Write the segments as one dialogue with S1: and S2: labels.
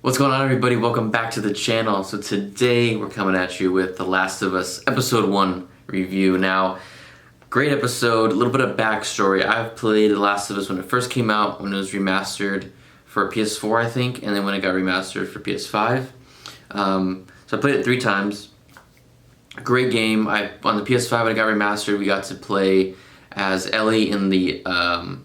S1: What's going on, everybody? Welcome back to the channel. So today we're coming at you with The Last of Us Episode 1 review. Now, great episode, a little bit of backstory. I've played The Last of Us when it first came out, when it was remastered for PS4, I think, and then when it got remastered for PS5. So I played it 3 times. Great game. On the PS5 when it got remastered, we got to play as Ellie in the kind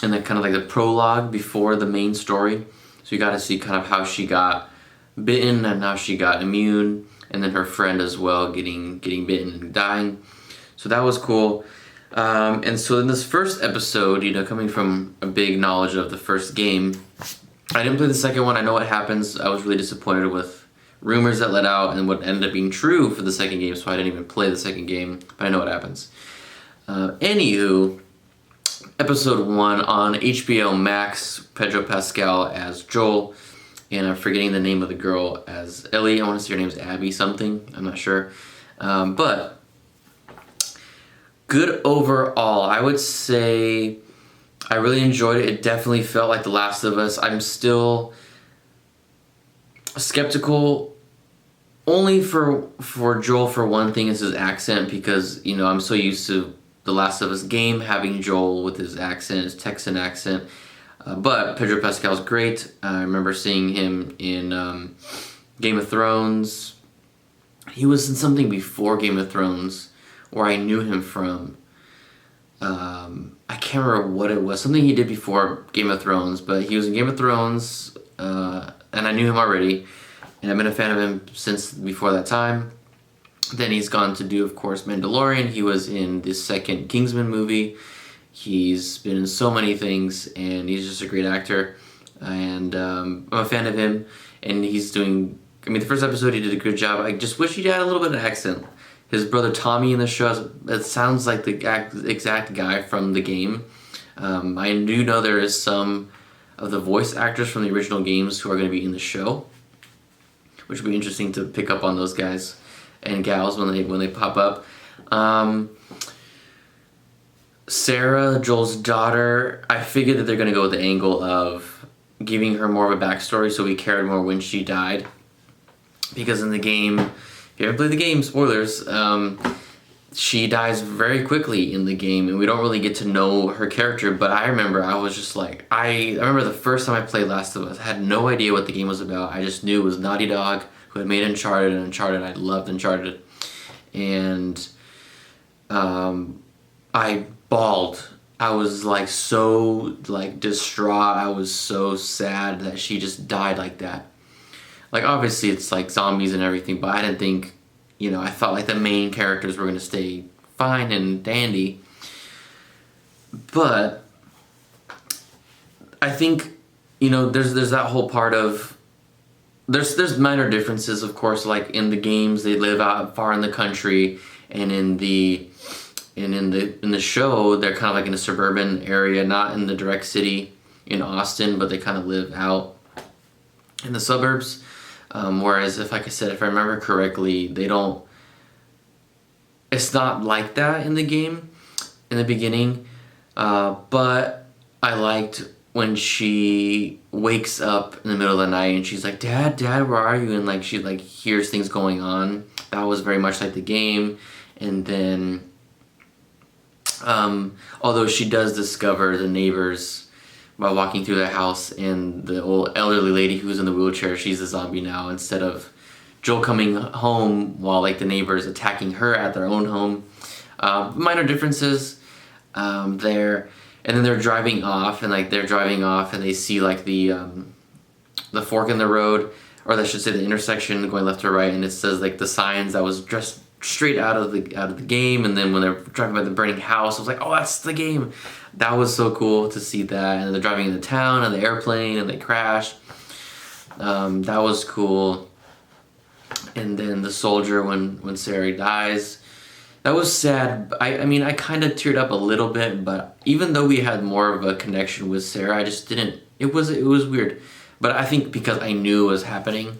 S1: of like the prologue before the main story. So you got to see kind of how she got bitten and how she got immune, and then her friend as well getting bitten and dying. So that was cool. And so in this first episode, coming from a big knowledge of the first game, I didn't play the second one. I know what happens. I was really disappointed with rumors that let out and what ended up being true for the second game, so I didn't even play the second game, but I know what happens. Anywho, Episode 1 on HBO Max, Pedro Pascal as Joel, and I'm forgetting the name of the girl as Ellie. I want to say her name's Abby something, I'm not sure. But good overall. I would say I really enjoyed it. It definitely felt like The Last of Us. I'm still skeptical only for Joel, for one thing, is his accent, because I'm so used to The Last of Us game having Joel with his accent, his Texan accent. But Pedro Pascal's great. I remember seeing him in Game of Thrones. He was in something before Game of Thrones where I knew him from. I can't remember what it was. Something he did before Game of Thrones, but he was in Game of Thrones, and I knew him already. And I've been a fan of him since before that time. Then he's gone to do, of course, Mandalorian. He was in the second Kingsman movie. He's been in so many things, and he's just a great actor. And I'm a fan of him, and he's doing... the first episode he did a good job. I just wish he'd had a little bit of accent. His brother Tommy in the show, it sounds like the exact guy from the game. I do know there is some of the voice actors from the original games who are going to be in the show, which will be interesting to pick up on those guys and gals when they pop up. Sarah, Joel's daughter, I figured that they're going to go with the angle of giving her more of a backstory, so we cared more when she died. Because in the game, if you haven't played the game, spoilers, she dies very quickly in the game, and we don't really get to know her character. But I remember I was just like, I remember the first time I played Last of Us, I had no idea what the game was about. I just knew it was Naughty Dog, who had made Uncharted, and I loved Uncharted. And I bawled. I was so distraught. I was so sad that she just died like that. Obviously it's zombies and everything, but I didn't think, I thought the main characters were going to stay fine and dandy. But I think, there's that whole part of, there's minor differences, of course. In the games, they live out far in the country, and in the show, they're kind of in a suburban area, not in the direct city in Austin, but they kind of live out in the suburbs. Whereas, if I remember correctly, it's not like that in the game in the beginning. But I liked when she wakes up in the middle of the night and she's like, Dad, where are you? And she hears things going on. That was very much like the game. And then, although she does discover the neighbors by walking through the house, and the old elderly lady who's in the wheelchair, she's a zombie now, instead of Joel coming home while the neighbors attacking her at their own home. Minor differences there. And then they're driving off, and they see the fork in the road, or I should say the intersection going left or right, and it says the signs that was just straight out of the game. And then when they're driving by the burning house, I was like, oh, that's the game. That was so cool to see that. And they're driving into town on the airplane, and they crash. That was cool. And then the soldier, when Sarah dies, that was sad. I kind of teared up a little bit, but even though we had more of a connection with Sarah, I just didn't. It was weird. But I think because I knew it was happening,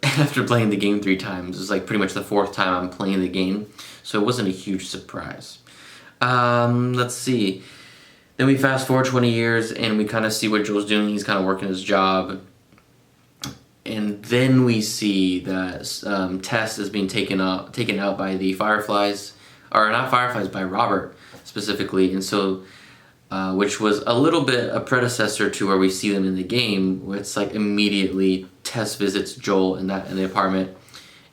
S1: after playing the game 3 times, it was pretty much the 4th time I'm playing the game, so it wasn't a huge surprise. Let's see. Then we fast forward 20 years and we kind of see what Joel's doing. He's kind of working his job. And then we see that Tess is being taken out by the Fireflies, or not Fireflies, by Robert specifically. And so, which was a little bit a predecessor to where we see them in the game, where it's like immediately Tess visits Joel in the apartment,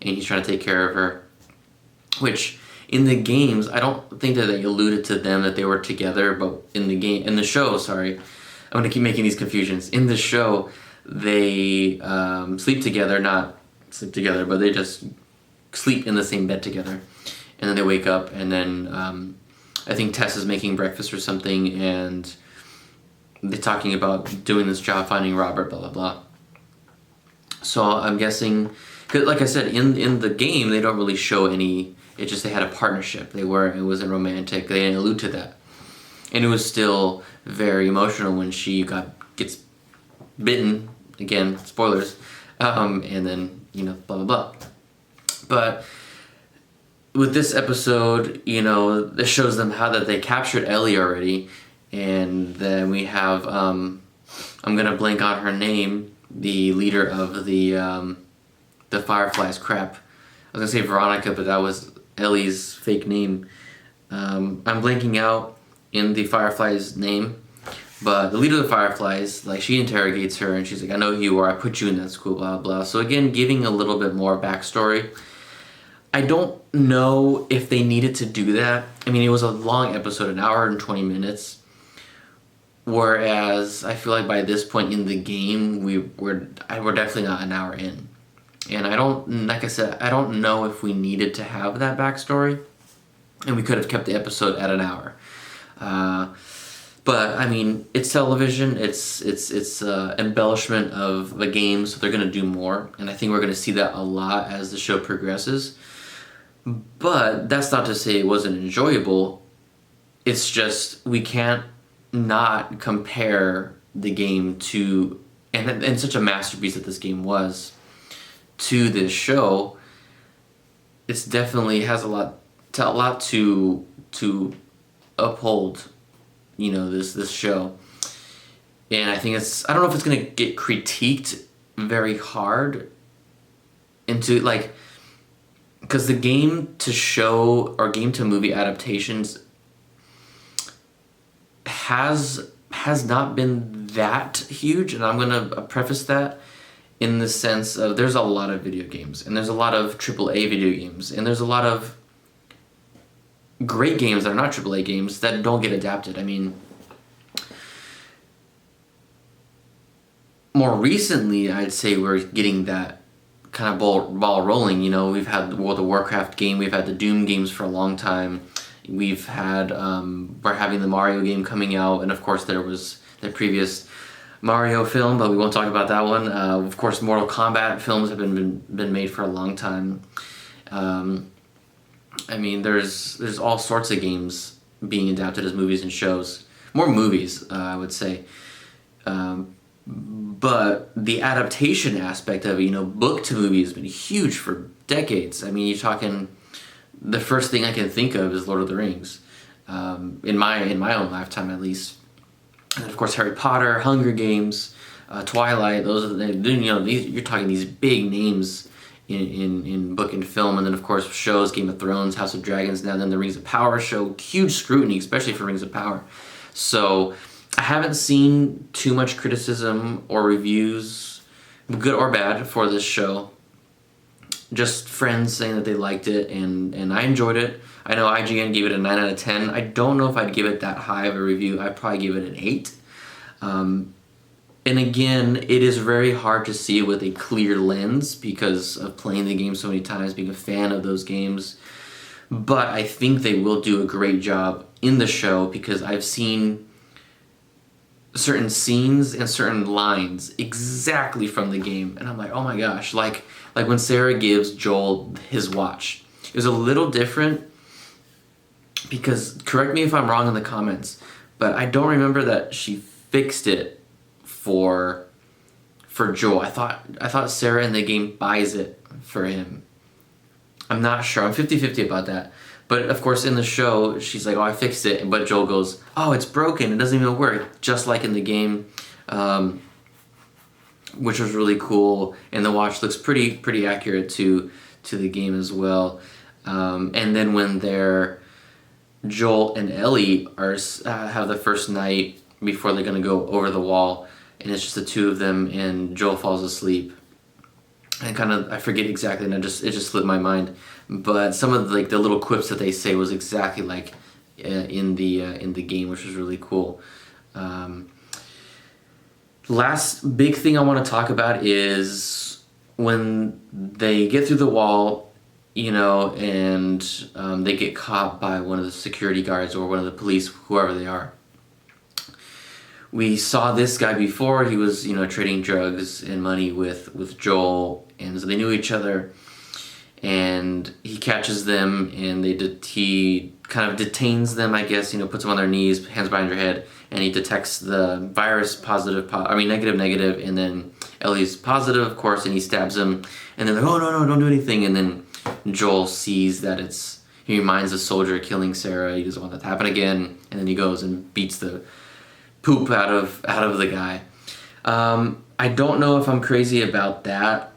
S1: and he's trying to take care of her. Which in the games, I don't think that they alluded to them that they were together, but in the show, sorry, I'm gonna keep making these confusions. In the show, they sleep together, not sleep together, but they just sleep in the same bed together, and then they wake up, and then I think Tess is making breakfast or something, and they're talking about doing this job, finding Robert, blah blah blah. So I'm guessing, cause like I said, in the game they don't really show any. It's just they had a partnership. It wasn't romantic. They didn't allude to that, and it was still very emotional when she gets bitten. Again, spoilers, and then blah blah blah. But with this episode, this shows them how that they captured Ellie already, and then we have I'm gonna blank on her name, the leader of the Fireflies. Crap, I was gonna say Veronica, but that was Ellie's fake name. I'm blanking out in the Fireflies' name. But the leader of the Fireflies, like, she interrogates her, and she's like, I know who you are, I put you in that school, blah, blah. So again, giving a little bit more backstory. I don't know if they needed to do that. I mean, it was a long episode, an hour and 20 minutes. Whereas, I feel like by this point in the game, we're definitely not an hour in. And like I said, I don't know if we needed to have that backstory. And we could have kept the episode at an hour. But I mean, it's television. It's embellishment of a game, so they're gonna do more, and I think we're gonna see that a lot as the show progresses. But that's not to say it wasn't enjoyable. It's just we can't not compare the game to and such a masterpiece that this game was to this show. It's definitely has a lot to uphold. This show, and I think I don't know if it's gonna get critiqued very hard into because the game to show or game to movie adaptations has not been that huge, and I'm gonna preface that in the sense of there's a lot of video games, and there's a lot of AAA video games, and there's a lot of great games that are not AAA games that don't get adapted. I mean, more recently, I'd say we're getting that kind of ball rolling. We've had the World of Warcraft game, we've had the Doom games for a long time. We've had we're having the Mario game coming out, and of course there was the previous Mario film, but we won't talk about that one. Of course, Mortal Kombat films have been made for a long time. I mean, there's all sorts of games being adapted as movies and shows. More movies, I would say. But the adaptation aspect of it, book to movie has been huge for decades. I mean, you're talking, the first thing I can think of is Lord of the Rings, in my own lifetime at least. And of course, Harry Potter, Hunger Games, Twilight. Those are you're talking these big names in book and film, and then of course shows, Game of Thrones, House of Dragons, now then the Rings of Power show, huge scrutiny, especially for Rings of Power. So I haven't seen too much criticism or reviews, good or bad, for this show. Just friends saying that they liked it, and I enjoyed it. I know IGN gave it a 9 out of 10. I don't know if I'd give it that high of a review. I'd probably give it an 8. And again, it is very hard to see it with a clear lens because of playing the game so many times, being a fan of those games. But I think they will do a great job in the show because I've seen certain scenes and certain lines exactly from the game, and I'm like, oh my gosh, like when Sarah gives Joel his watch. It was a little different because, correct me if I'm wrong in the comments, but I don't remember that she fixed it for Joel. I thought Sarah in the game buys it for him. I'm not sure. I'm 50-50 about that. But of course, in the show, she's like, "Oh, I fixed it," but Joel goes, "Oh, it's broken. It doesn't even work," just like in the game, which was really cool. And the watch looks pretty accurate to the game as well. And then when Joel and Ellie have the first night before they're gonna go over the wall, and it's just the two of them, and Joel falls asleep. And I forget exactly, and it just slipped my mind. But some of the little quips that they say was exactly like in the game, which was really cool. Last big thing I want to talk about is when they get through the wall, and they get caught by one of the security guards or one of the police, whoever they are. We saw this guy before. He was, trading drugs and money with Joel, and so they knew each other. And he catches them, and he kind of detains them, I guess. Puts them on their knees, hands behind their head, and he detects the virus negative, and then Ellie's positive, of course, and he stabs him. And they're like, "Oh no, don't do anything." And then Joel sees that he reminds the soldier killing Sarah. He doesn't want that to happen again, and then he goes and beats the poop out of the guy. I don't know if I'm crazy about that.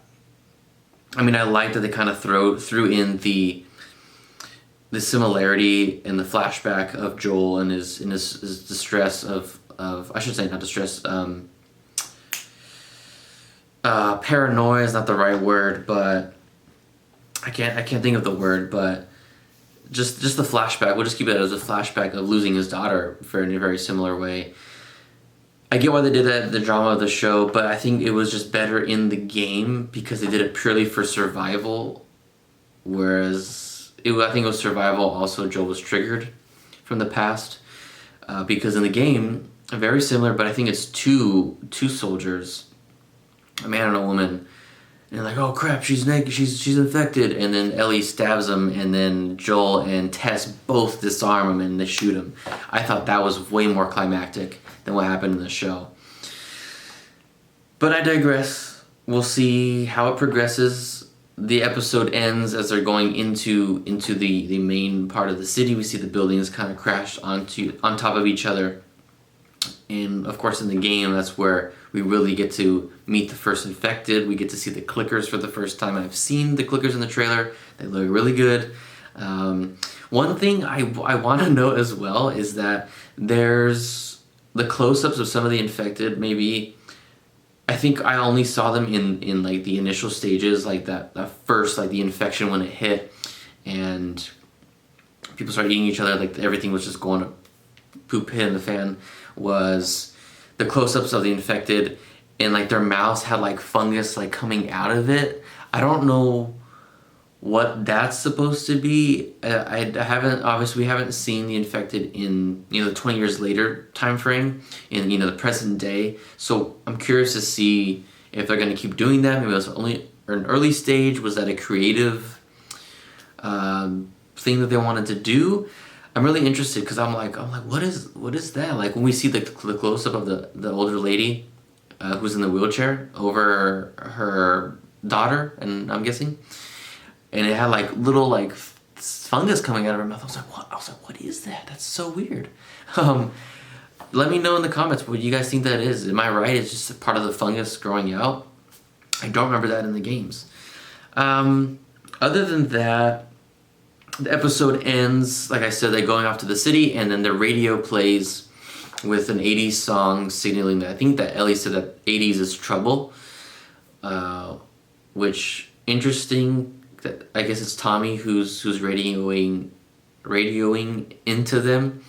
S1: I mean, I like that they kind of threw in the similarity and the flashback of Joel and his distress of I should say not distress. Paranoia is not the right word, but I can't think of the word, but just the flashback. We'll just keep it as a flashback of losing his daughter in a very similar way. I get why they did that, the drama of the show, but I think it was just better in the game because they did it purely for survival, whereas I think it was survival. Also, Joel was triggered from the past because in the game, very similar, but I think it's two soldiers, a man and a woman, and they're like, "Oh crap, she's naked, she's infected," and then Ellie stabs him, and then Joel and Tess both disarm him and they shoot him. I thought that was way more climactic than what happened in the show. But I digress. We'll see how it progresses. The episode ends as they're going into the main part of the city. We see the buildings kind of crash on top of each other. And of course in the game, that's where we really get to meet the first infected. We get to see the clickers for the first time. I've seen the clickers in the trailer. They look really good. One thing I want to note as well is that there's the close-ups of some of the infected. Maybe I think I only saw them in like the initial stages, like that first, like the infection when it hit and people started eating each other, like everything was just going to poop hit in the fan, was the close-ups of the infected, and like their mouths had like fungus like coming out of it. I don't know what that's supposed to be. We haven't seen the infected in the 20 years later time frame in the present day. So I'm curious to see if they're going to keep doing that. Maybe it was only an early stage. Was that a creative thing that they wanted to do? I'm really interested because I'm like what is that? Like when we see the close up of the older lady who's in the wheelchair over her daughter, and I'm guessing. And it had like little like fungus coming out of her mouth. I was like, what is that? That's so weird. Let me know in the comments what you guys think that is. Am I right? It's just a part of the fungus growing out. I don't remember that in the games. Other than that, the episode ends, like I said, they're going off to the city, and then the radio plays with an 80s song signaling that I think that Ellie said that 80s is trouble, which interesting. I guess it's Tommy who's radioing into them.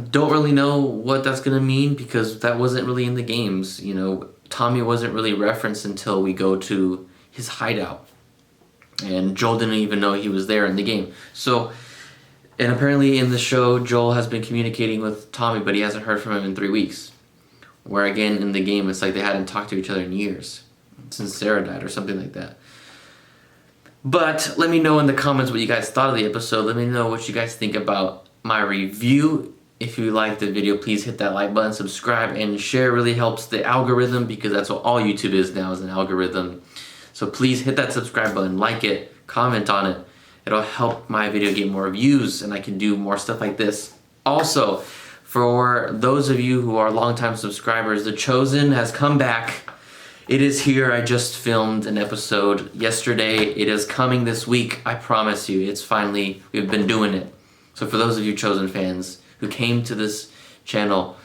S1: Don't really know what that's gonna mean because that wasn't really in the games. Tommy wasn't really referenced until we go to his hideout, and Joel didn't even know he was there in the game. So, and apparently in the show, Joel has been communicating with Tommy, but he hasn't heard from him in 3 weeks. Where again in the game, it's like they hadn't talked to each other in years since Sarah died or something like that. But let me know in the comments what you guys thought of the episode. Let me know what you guys think about my review. If you liked the video, please hit that like button, subscribe, and share. It really helps the algorithm because that's what all YouTube is now, is an algorithm. So please hit that subscribe button, like it, comment on it, It'll help my video get more views and I can do more stuff like this. Also, for those of you who are longtime subscribers, The Chosen has come back. It is here. I just filmed an episode yesterday. It is coming this week. I promise you. It's finally, we've been doing it. So for those of you Chosen fans who came to this channel,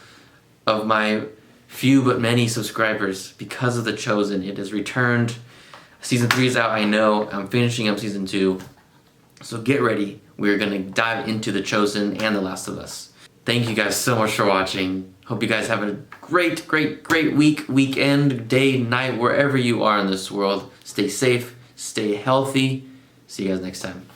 S1: of my few but many subscribers, because of The Chosen, it has returned. Season 3 is out, I know. I'm finishing up Season 2. So get ready. We're going to dive into The Chosen and The Last of Us. Thank you guys so much for watching. Hope you guys have a great week, weekend, day, night, wherever you are in this world. Stay safe, stay healthy. See you guys next time.